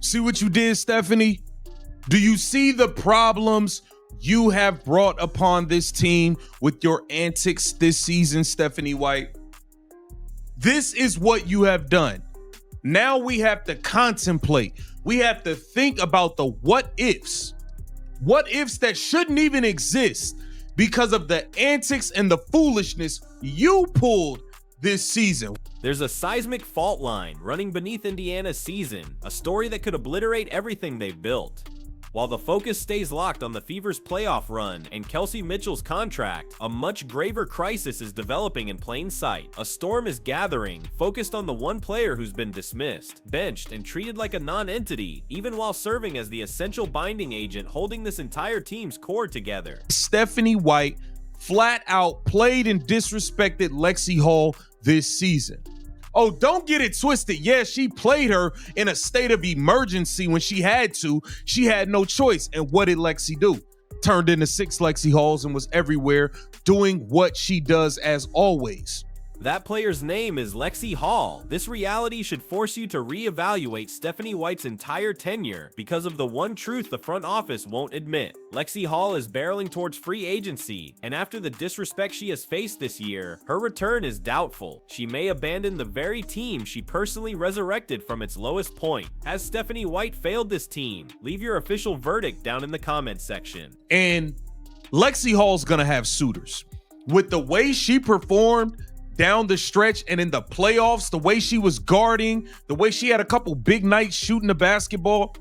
See what you did, Stephanie? Do you see the problems you have brought upon this team with your antics this season, Stephanie White? This is what you have done. Now we have to contemplate. We have to think about the what ifs. What ifs that shouldn't even exist because of the antics and the foolishness you pulled this season. There's a seismic fault line running beneath Indiana's season, a story that could obliterate everything they've built. While the focus stays locked on the Fever's playoff run and Kelsey Mitchell's contract, a much graver crisis is developing in plain sight. A storm is gathering, focused on the one player who's been dismissed, benched, and treated like a non-entity, even while serving as the essential binding agent holding this entire team's core together. Stephanie White flat out played and disrespected Lexie Hull this season. Oh, don't get it twisted. Yeah, she played her in a state of emergency when she had to. She had no choice. And what did Lexie do? Turned into 6 Lexie Hulls and was everywhere doing what she does as always. That player's name is Lexie Hull. This reality should force you to reevaluate Stephanie White's entire tenure because of the one truth the front office won't admit. Lexie Hull is barreling towards free agency, and after the disrespect she has faced this year, her return is doubtful. She may abandon the very team she personally resurrected from its lowest point. Has Stephanie White failed this team? Leave your official verdict down in the comments section. And Lexie Hull's gonna have suitors. With the way she performed down the stretch and in the playoffs, the way she was guarding, the way she had a couple big nights shooting the basketball,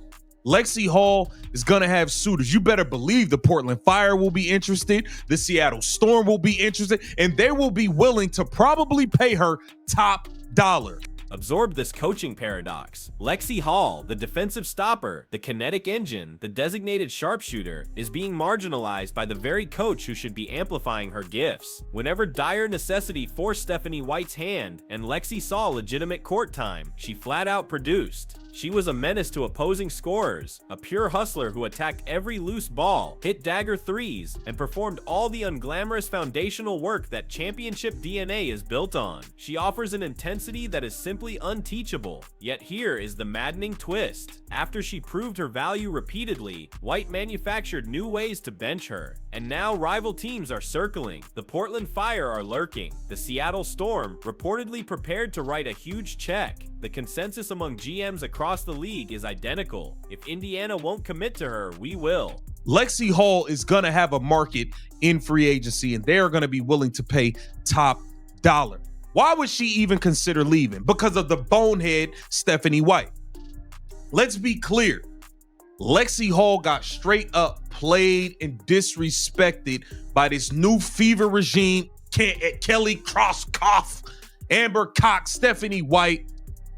Lexie Hull is going to have suitors. You better believe the Portland Fire will be interested, the Seattle Storm will be interested, and they will be willing to probably pay her top dollar. Absorb this coaching paradox. Lexie Hull, the defensive stopper, the kinetic engine, the designated sharpshooter, is being marginalized by the very coach who should be amplifying her gifts. Whenever dire necessity forced Stephanie White's hand and Lexie saw legitimate court time, she flat out produced. She was a menace to opposing scorers, a pure hustler who attacked every loose ball, hit dagger threes, and performed all the unglamorous foundational work that championship DNA is built on. She offers an intensity that is simply unteachable. Yet here is the maddening twist. After she proved her value repeatedly, White manufactured new ways to bench her. And now rival teams are circling. The Portland Fire are lurking. The Seattle Storm reportedly prepared to write a huge check. The consensus among GMs across the league is identical. If Indiana won't commit to her, we will. Lexie Hull is going to have a market in free agency, and they're going to be willing to pay top dollar. Why would she even consider leaving? Because of the bonehead Stephanie White. Let's be clear. Lexie Hull got straight up played and disrespected by this new Fever regime. Kelly Crosskoff, Amber Cox, Stephanie White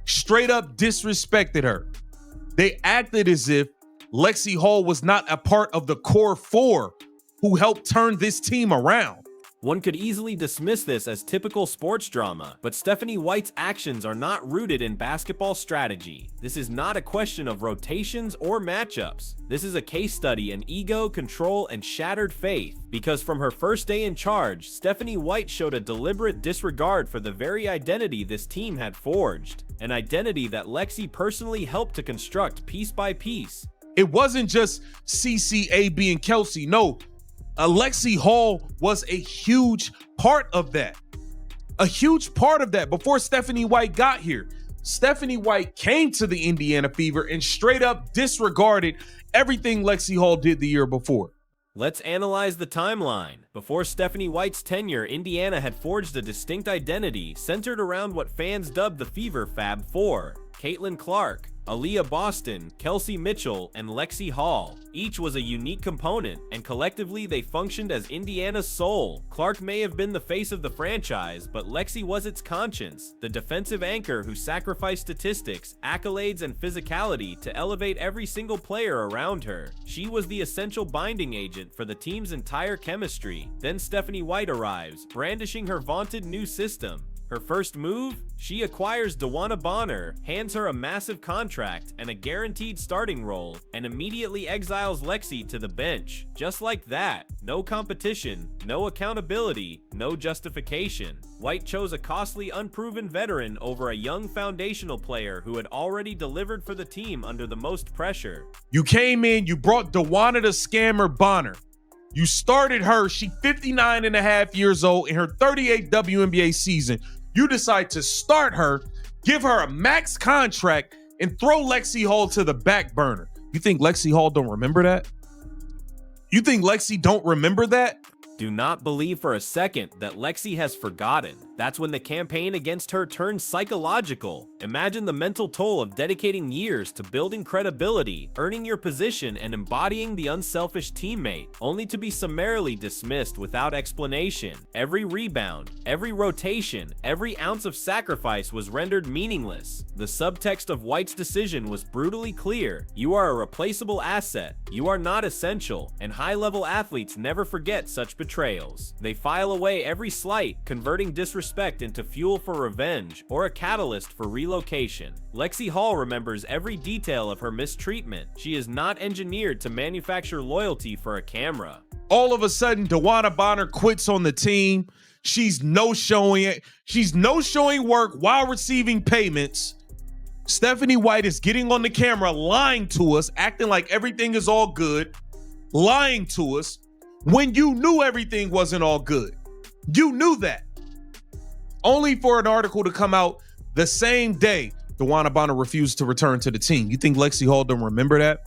straight up disrespected her. They acted as if Lexie Hull was not a part of the core 4 who helped turn this team around. One could easily dismiss this as typical sports drama, but Stephanie White's actions are not rooted in basketball strategy. This is not a question of rotations or matchups. This is a case study in ego, control, and shattered faith. Because from her first day in charge, Stephanie White showed a deliberate disregard for the very identity this team had forged. An identity that Lexie personally helped to construct piece by piece. It wasn't just CCAB and Kelsey. No, Lexie Hull was a huge part of that. A huge part of that before Stephanie White got here. Stephanie White came to the Indiana Fever and straight up disregarded everything Lexie Hull did the year before. Let's analyze the timeline. Before Stephanie White's tenure, Indiana had forged a distinct identity centered around what fans dubbed the Fever Fab Four: Caitlin Clark, Aaliyah Boston, Kelsey Mitchell, and Lexie Hull. Each was a unique component, and collectively they functioned as Indiana's soul. Clark may have been the face of the franchise, but Lexie was its conscience, the defensive anchor who sacrificed statistics, accolades, and physicality to elevate every single player around her. She was the essential binding agent for the team's entire chemistry. Then Stephanie White arrives, brandishing her vaunted new system. Her first move? She acquires DeWanna Bonner, hands her a massive contract and a guaranteed starting role, and immediately exiles Lexie to the bench. Just like that. No competition, no accountability, no justification. White chose a costly, unproven veteran over a young foundational player who had already delivered for the team under the most pressure. You came in, you brought DeWanna the scammer Bonner. You started her. She 59 and a half years old in her 38th WNBA season. You decide to start her, give her a max contract, and throw Lexie Hull to the back burner. You think Lexie Hull don't remember that? You think Lexie don't remember that? Do not believe for a second that Lexie has forgotten. That's when the campaign against her turned psychological. Imagine the mental toll of dedicating years to building credibility, earning your position, and embodying the unselfish teammate, only to be summarily dismissed without explanation. Every rebound, every rotation, every ounce of sacrifice was rendered meaningless. The subtext of White's decision was brutally clear. You are a replaceable asset. You are not essential, and high-level athletes never forget such betrayals. They file away every slight, converting disrespect into fuel for revenge or a catalyst for relocation. Lexie Hull remembers every detail of her mistreatment. She is not engineered to manufacture loyalty for a camera. All of a sudden, DeWanna Bonner quits on the team. She's no-showing it. She's no-showing work while receiving payments. Stephanie White is getting on the camera, lying to us, acting like everything is all good, lying to us when you knew everything wasn't all good. You knew that. Only for an article to come out the same day DeWanna Bonner refused to return to the team. You think Lexie Hull don't remember that?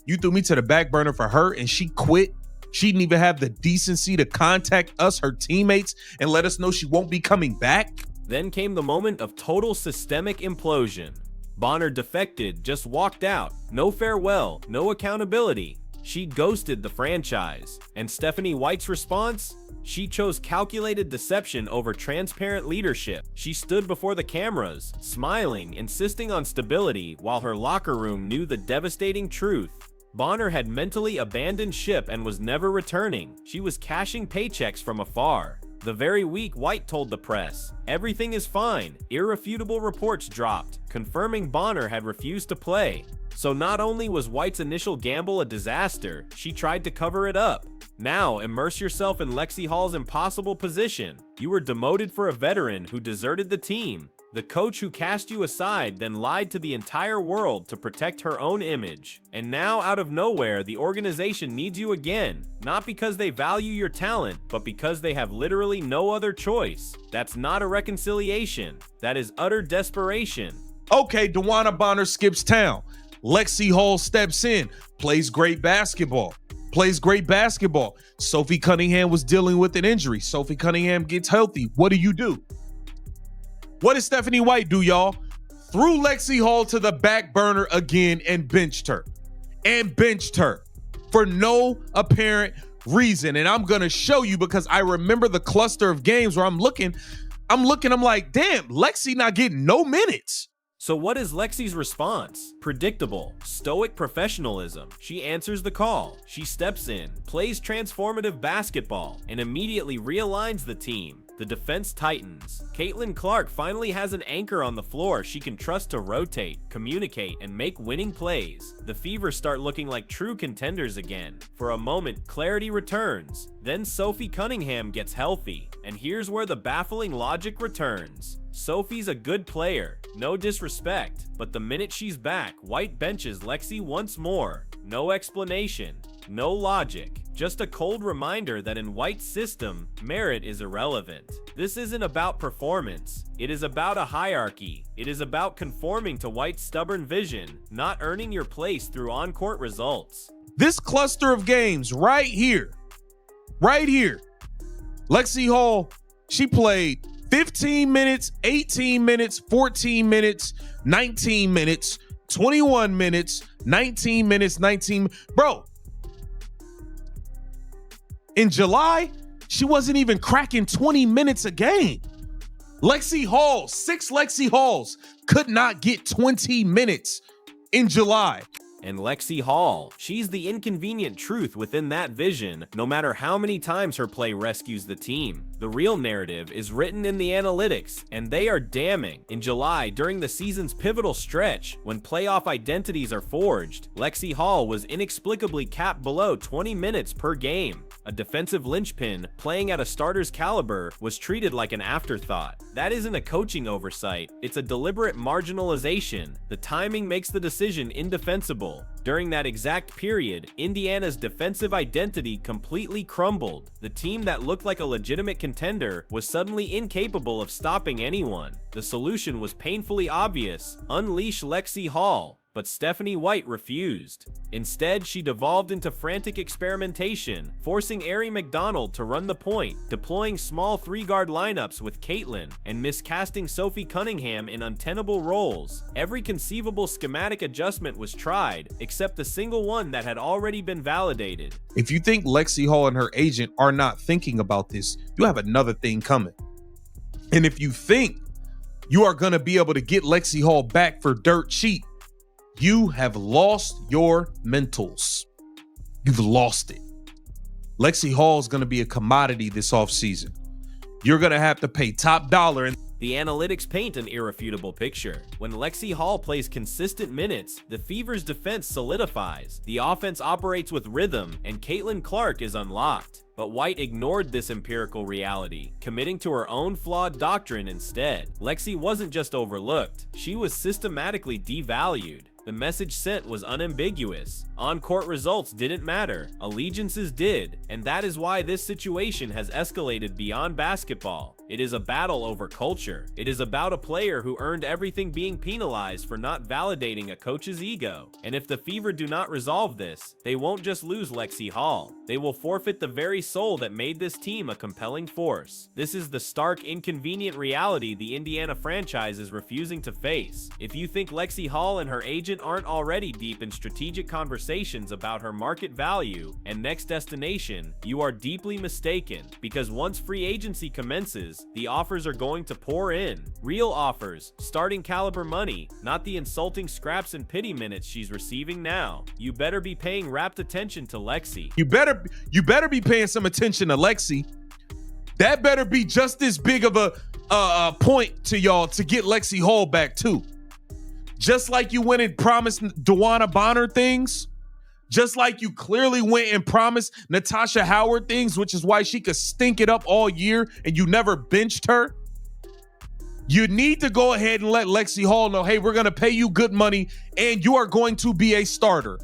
You threw me to the back burner for her and she quit. She didn't even have the decency to contact us, her teammates, and let us know she won't be coming back. Then came the moment of total systemic implosion. Bonner defected, just walked out. No farewell, no accountability. She ghosted the franchise. And Stephanie White's response? She chose calculated deception over transparent leadership. She stood before the cameras, smiling, insisting on stability, while her locker room knew the devastating truth. Bonner had mentally abandoned ship and was never returning. She was cashing paychecks from afar. The very week White told the press, "Everything is fine," irrefutable reports dropped, confirming Bonner had refused to play. So not only was White's initial gamble a disaster, she tried to cover it up. Now, immerse yourself in Lexie Hull's impossible position. You were demoted for a veteran who deserted the team. The coach who cast you aside then lied to the entire world to protect her own image. And now, out of nowhere, the organization needs you again. Not because they value your talent, but because they have literally no other choice. That's not a reconciliation. That is utter desperation. Okay, DeWanna Bonner skips town. Lexie Hull steps in, plays great basketball. Sophie Cunningham was dealing with an injury. Sophie Cunningham gets healthy. What do? What did Stephanie White do, y'all? Threw Lexie Hull to the back burner again and benched her. For no apparent reason. And I'm going to show you because I remember the cluster of games where I'm looking, I'm like, damn, Lexie not getting no minutes. So what is Lexie's response? Predictable, stoic professionalism. She answers the call. She steps in, plays transformative basketball, and immediately realigns the team. The defense tightens. Caitlin Clark finally has an anchor on the floor she can trust to rotate, communicate, and make winning plays. The Fever start looking like true contenders again. For a moment, clarity returns. Then Sophie Cunningham gets healthy. And here's where the baffling logic returns. Sophie's a good player, no disrespect, but the minute she's back, White benches Lexie once more. No explanation, no logic, just a cold reminder that in White's system, merit is irrelevant. This isn't about performance, it is about a hierarchy. It is about conforming to White's stubborn vision, not earning your place through on-court results. This cluster of games right here, Lexie Hull, she played 15 minutes, 18 minutes, 14 minutes, 19 minutes, 21 minutes, 19 minutes, 19. Bro, in July, she wasn't even cracking 20 minutes a game. Lexie Hull, 6 Lexie Hulls could not get 20 minutes in July. And Lexie Hull, she's the inconvenient truth within that vision, no matter how many times her play rescues the team. The real narrative is written in the analytics, and they are damning. In July, during the season's pivotal stretch, when playoff identities are forged, Lexie Hull was inexplicably capped below 20 minutes per game. A defensive linchpin playing at a starter's caliber was treated like an afterthought. That isn't a coaching oversight, it's a deliberate marginalization. The timing makes the decision indefensible. During that exact period, Indiana's defensive identity completely crumbled. The team that looked like a legitimate contender was suddenly incapable of stopping anyone. The solution was painfully obvious: unleash Lexie Hull. But Stephanie White refused. Instead, she devolved into frantic experimentation, forcing Aari McDonald to run the point, deploying small three-guard lineups with Caitlin, and miscasting Sophie Cunningham in untenable roles. Every conceivable schematic adjustment was tried, except the single one that had already been validated. If you think Lexie Hull and her agent are not thinking about this, you have another thing coming. And if you think you are going to be able to get Lexie Hull back for dirt cheap, you have lost your mentals. You've lost it. Lexie Hull is going to be a commodity this offseason. You're going to have to pay top dollar. The analytics paint an irrefutable picture. When Lexie Hull plays consistent minutes, the Fever's defense solidifies. The offense operates with rhythm, and Caitlin Clark is unlocked. But White ignored this empirical reality, committing to her own flawed doctrine instead. Lexie wasn't just overlooked, she was systematically devalued. The message sent was unambiguous. On-court results didn't matter, allegiances did, and that is why this situation has escalated beyond basketball. It is a battle over culture. It is about a player who earned everything being penalized for not validating a coach's ego. And if the Fever do not resolve this, they won't just lose Lexie Hull. They will forfeit the very soul that made this team a compelling force. This is the stark, inconvenient reality the Indiana franchise is refusing to face. If you think Lexie Hull and her agent aren't already deep in strategic conversations about her market value and next destination, you are deeply mistaken, because once free agency commences, the offers are going to pour in. Real offers, starting caliber money, not the insulting scraps and pity minutes she's receiving now. You better be paying rapt attention to Lexie. You better be paying some attention to Lexie. That better be just as big of a point to y'all to get Lexie Hull back too. Just like you went and promised DeWanna Bonner things, just like you clearly went and promised Natasha Howard things, which is why she could stink it up all year and you never benched her. You need to go ahead and let Lexie Hull know, hey, we're going to pay you good money and you are going to be a starter.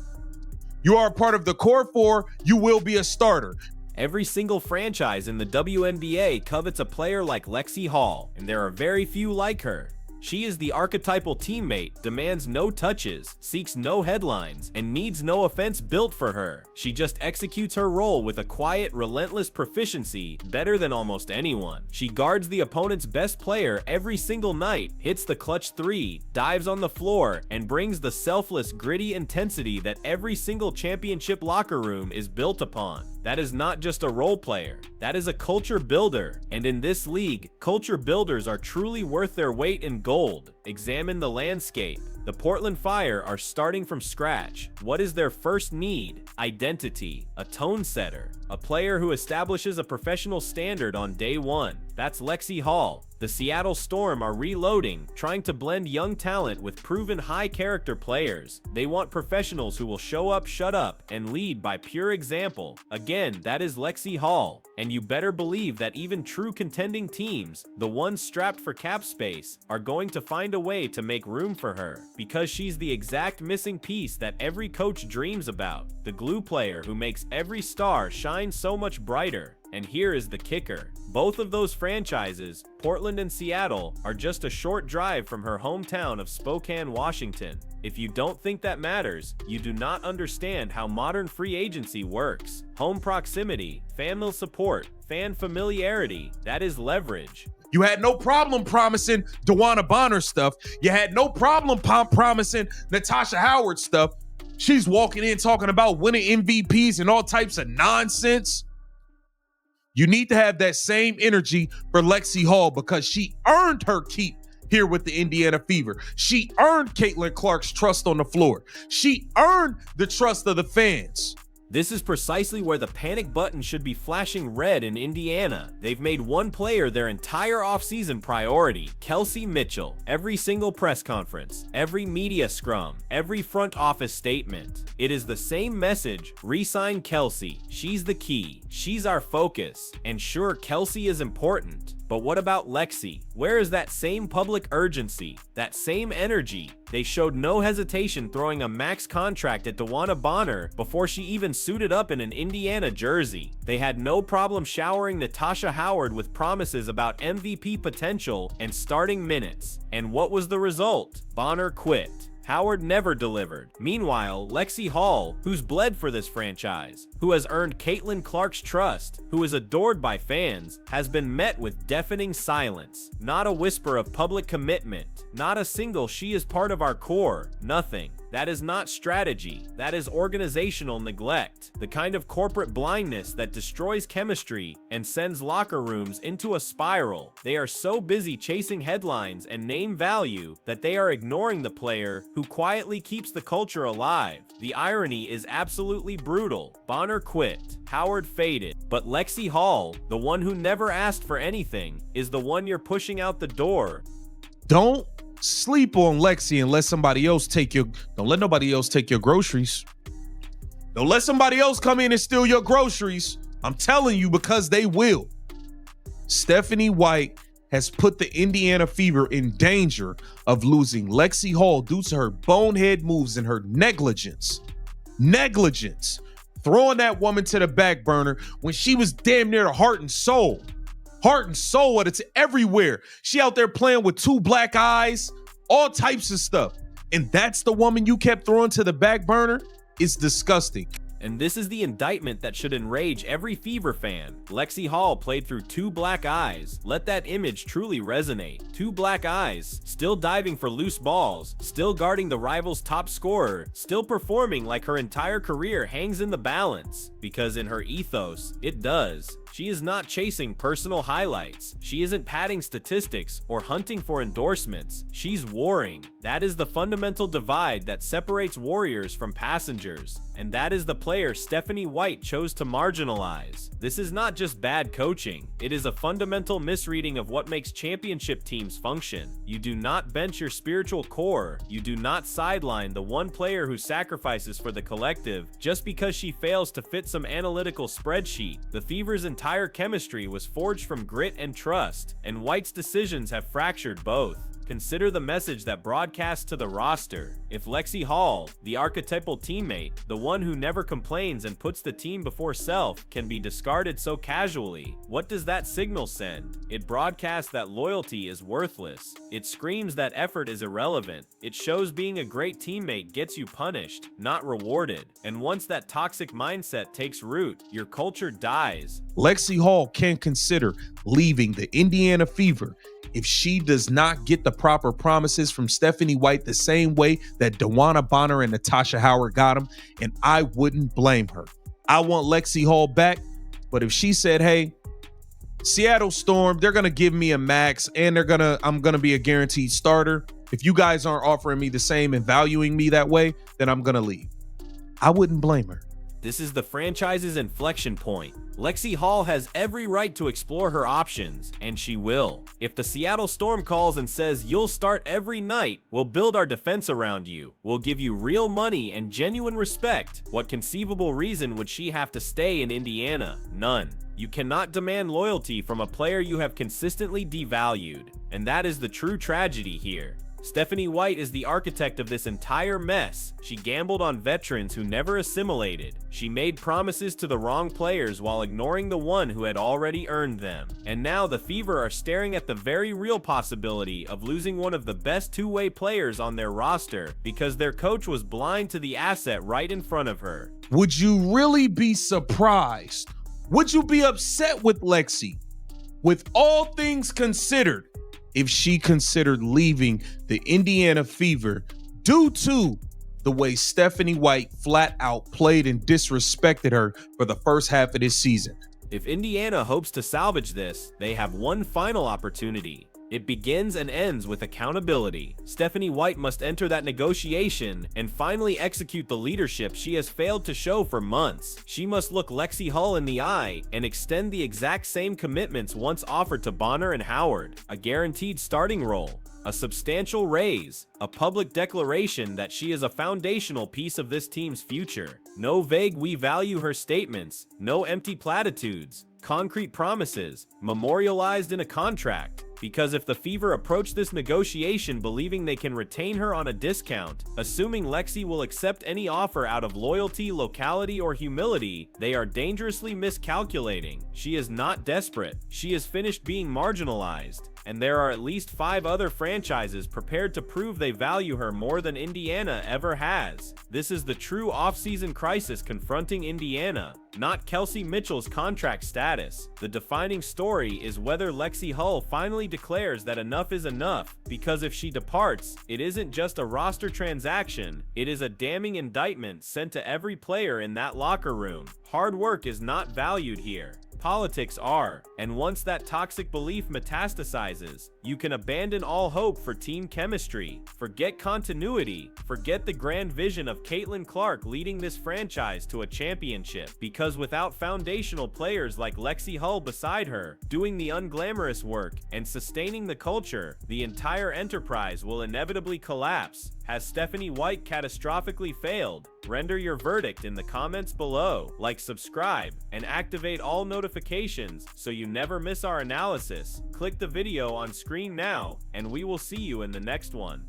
You are a part of the core four. You will be a starter. Every single franchise in the WNBA covets a player like Lexie Hull, and there are very few like her. She is the archetypal teammate, demands no touches, seeks no headlines, and needs no offense built for her. She just executes her role with a quiet, relentless proficiency better than almost anyone. She guards the opponent's best player every single night, hits the clutch three, dives on the floor, and brings the selfless, gritty intensity that every single championship locker room is built upon. That is not just a role player, that is a culture builder. And in this league, culture builders are truly worth their weight in gold. Examine the landscape. The Portland Fire are starting from scratch. What is their first need? Identity, a tone setter, a player who establishes a professional standard on day one. That's Lexie Hull. The Seattle Storm are reloading, trying to blend young talent with proven high-character players. They want professionals who will show up, shut up, and lead by pure example. Again, that is Lexie Hull. And you better believe that even true contending teams, the ones strapped for cap space, are going to find a way to make room for her, because she's the exact missing piece that every coach dreams about. The glue player who makes every star shine so much brighter. And here is the kicker. Both of those franchises, Portland and Seattle, are just a short drive from her hometown of Spokane, Washington. If you don't think that matters, you do not understand how modern free agency works. Home proximity, family support, fan familiarity, that is leverage. You had no problem promising DeWanna Bonner stuff. You had no problem promising Natasha Howard stuff. She's walking in talking about winning MVPs and all types of nonsense. You need to have that same energy for Lexie Hull, because she earned her keep here with the Indiana Fever. She earned Caitlin Clark's trust on the floor. She earned the trust of the fans. This is precisely where the panic button should be flashing red in Indiana. They've made one player their entire offseason priority, Kelsey Mitchell. Every single press conference, every media scrum, every front office statement. It is the same message: re-sign Kelsey. She's the key. She's our focus. And sure, Kelsey is important. But what about Lexie? Where is that same public urgency, that same energy? They showed no hesitation throwing a max contract at DeWanna Bonner before she even suited up in an Indiana jersey. They had no problem showering Natasha Howard with promises about MVP potential and starting minutes. And what was the result? Bonner quit. Howard never delivered. Meanwhile, Lexie Hull, who's bled for this franchise, who has earned Caitlin Clark's trust, who is adored by fans, has been met with deafening silence. Not a whisper of public commitment. Not a single "she is part of our core." Nothing. That is not strategy. That is organizational neglect. The kind of corporate blindness that destroys chemistry and sends locker rooms into a spiral. They are so busy chasing headlines and name value that they are ignoring the player who quietly keeps the culture alive. The irony is absolutely brutal. Bonner quit. Howard faded. But Lexie Hull, the one who never asked for anything, is the one you're pushing out the door. Don't sleep on Lexie and let somebody else don't let nobody else take your groceries. Don't let somebody else come in and steal your groceries. I'm telling you, because they will. Stephanie White has put the Indiana Fever in danger of losing Lexie Hull due to her bonehead moves and her negligence. Throwing that woman to the back burner when she was damn near the heart and soul. It's everywhere. She out there playing with two black eyes, all types of stuff. And that's the woman you kept throwing to the back burner? It's disgusting. And this is the indictment that should enrage every Fever fan. Lexie Hull played through two black eyes. Let that image truly resonate. Two black eyes, still diving for loose balls, still guarding the rival's top scorer, still performing like her entire career hangs in the balance. Because in her ethos, it does. She is not chasing personal highlights. She isn't padding statistics or hunting for endorsements. She's warring. That is the fundamental divide that separates warriors from passengers. And that is the player Stephanie White chose to marginalize. This is not just bad coaching. It is a fundamental misreading of what makes championship teams function. You do not bench your spiritual core. You do not sideline the one player who sacrifices for the collective just because she fails to fit some analytical spreadsheet. The Fever's entire chemistry was forged from grit and trust, and White's decisions have fractured both. Consider the message that broadcasts to the roster. If Lexie Hull, the archetypal teammate, the one who never complains and puts the team before self, can be discarded so casually, what does that signal send? It broadcasts that loyalty is worthless. It screams that effort is irrelevant. It shows being a great teammate gets you punished, not rewarded. And once that toxic mindset takes root, your culture dies. Lexie Hull can consider leaving the Indiana Fever if she does not get the proper promises from Stephanie White the same way that DeWanna Bonner and Natasha Howard got them, and I wouldn't blame her. I want Lexie Hull back, but if she said, hey, Seattle Storm, they're going to give me a max and I'm going to be a guaranteed starter. If you guys aren't offering me the same and valuing me that way, then I'm going to leave. I wouldn't blame her. This is the franchise's inflection point. Lexie Hull has every right to explore her options, and she will. If the Seattle Storm calls and says, you'll start every night, we'll build our defense around you, we'll give you real money and genuine respect, what conceivable reason would she have to stay in Indiana? None. You cannot demand loyalty from a player you have consistently devalued, and that is the true tragedy here. Stephanie White is the architect of this entire mess. She gambled on veterans who never assimilated. She made promises to the wrong players while ignoring the one who had already earned them. And now the Fever are staring at the very real possibility of losing one of the best two-way players on their roster because their coach was blind to the asset right in front of her. Would you really be surprised? Would you be upset with Lexie? With all things considered, if she considered leaving the Indiana Fever due to the way Stephanie White flat out played and disrespected her for the first half of this season? If Indiana hopes to salvage this, they have one final opportunity. It begins and ends with accountability. Stephanie White must enter that negotiation and finally execute the leadership she has failed to show for months. She must look Lexie Hull in the eye and extend the exact same commitments once offered to Bonner and Howard: a guaranteed starting role, a substantial raise, a public declaration that she is a foundational piece of this team's future. No vague "we value her" statements, no empty platitudes, concrete promises memorialized in a contract. Because if the Fever approach this negotiation believing they can retain her on a discount, assuming Lexie will accept any offer out of loyalty, locality, or humility, they are dangerously miscalculating. She is not desperate. She is finished being marginalized. And there are at least 5 other franchises prepared to prove they value her more than Indiana ever has. This is the true offseason crisis confronting Indiana, not Kelsey Mitchell's contract status. The defining story is whether Lexie Hull finally declares that enough is enough, because if she departs, it isn't just a roster transaction, it is a damning indictment sent to every player in that locker room. Hard work is not valued here. Politics are, and once that toxic belief metastasizes, you can abandon all hope for team chemistry. Forget continuity, forget the grand vision of Caitlin Clark leading this franchise to a championship, because without foundational players like Lexie Hull beside her, doing the unglamorous work and sustaining the culture, the entire enterprise will inevitably collapse. Has Stephanie White catastrophically failed? Render your verdict in the comments below. Like, subscribe, and activate all notifications so you never miss our analysis. Click the video on screen now, and we will see you in the next one.